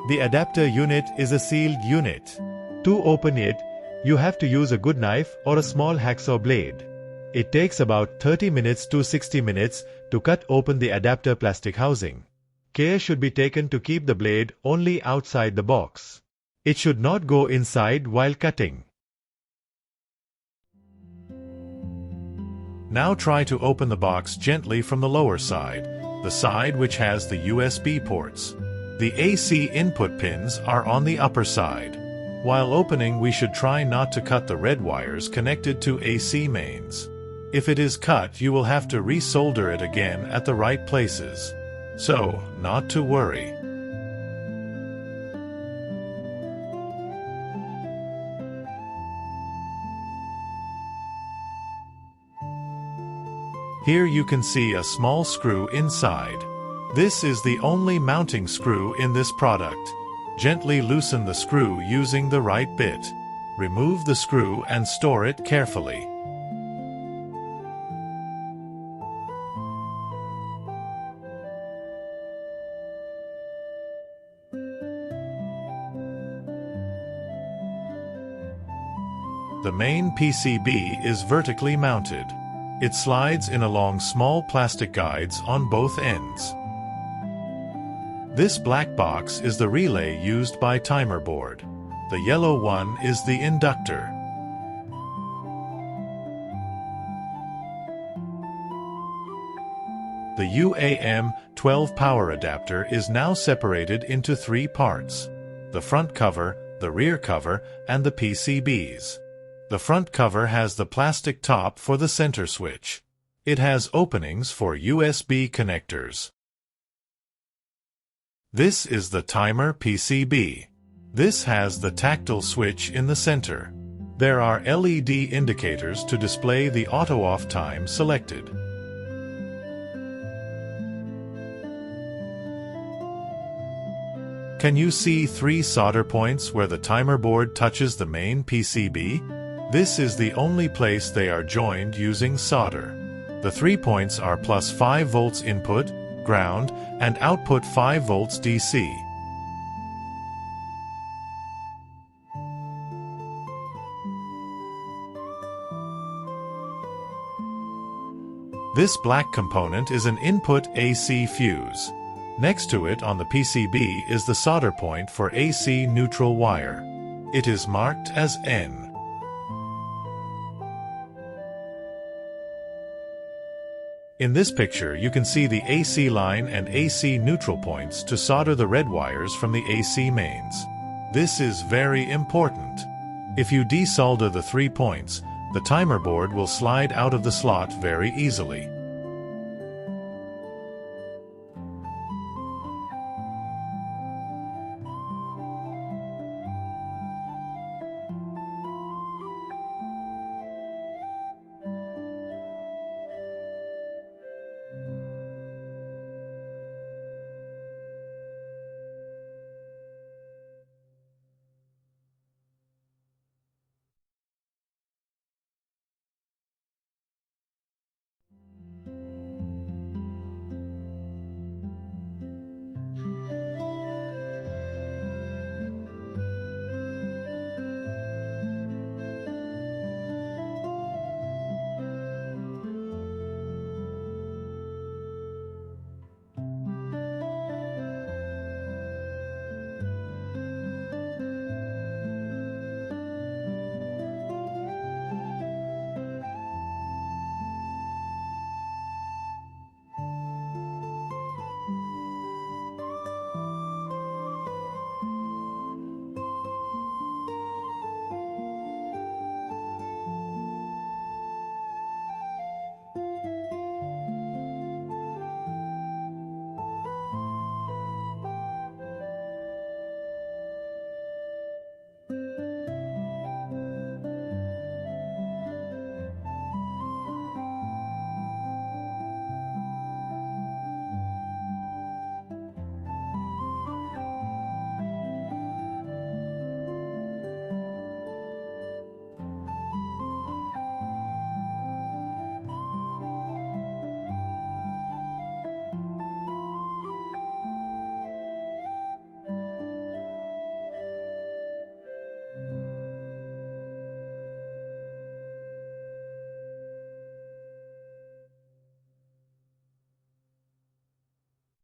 The adapter unit is a sealed unit. To open it, you have to use a good knife or a small hacksaw blade. It takes about 30 minutes to 60 minutes to cut open the adapter plastic housing. Care should be taken to keep the blade only outside the box. It should not go inside while cutting. Now try to open the box gently from the lower side, the side which has the USB ports. The AC input pins are on the upper side. While opening, we should try not to cut the red wires connected to AC mains. If it is cut, you will have to resolder it again at the right places. So, not to worry. Here you can see a small screw inside. This is the only mounting screw in this product. Gently loosen the screw using the right bit. Remove the screw and store it carefully. The main PCB is vertically mounted. It slides in along small plastic guides on both ends. This black box is the relay used by timer board. The yellow one is the inductor. The UAM-12 power adapter is now separated into three parts: the front cover, the rear cover, and the PCBs. The front cover has the plastic top for the center switch. It has openings for USB connectors. This is the timer PCB. This has the tactile switch in the center. There are LED indicators to display the auto-off time selected. Can you see three solder points where the timer board touches the main PCB? This is the only place they are joined using solder. The 3 points are plus 5 volts input, ground, and output 5 volts DC. This black component is an input AC fuse. Next to it on the PCB is the solder point for AC neutral wire. It is marked as N. In this picture, you can see the AC line and AC neutral points to solder the red wires from the AC mains. This is very important. If you desolder the 3 points, the timer board will slide out of the slot very easily.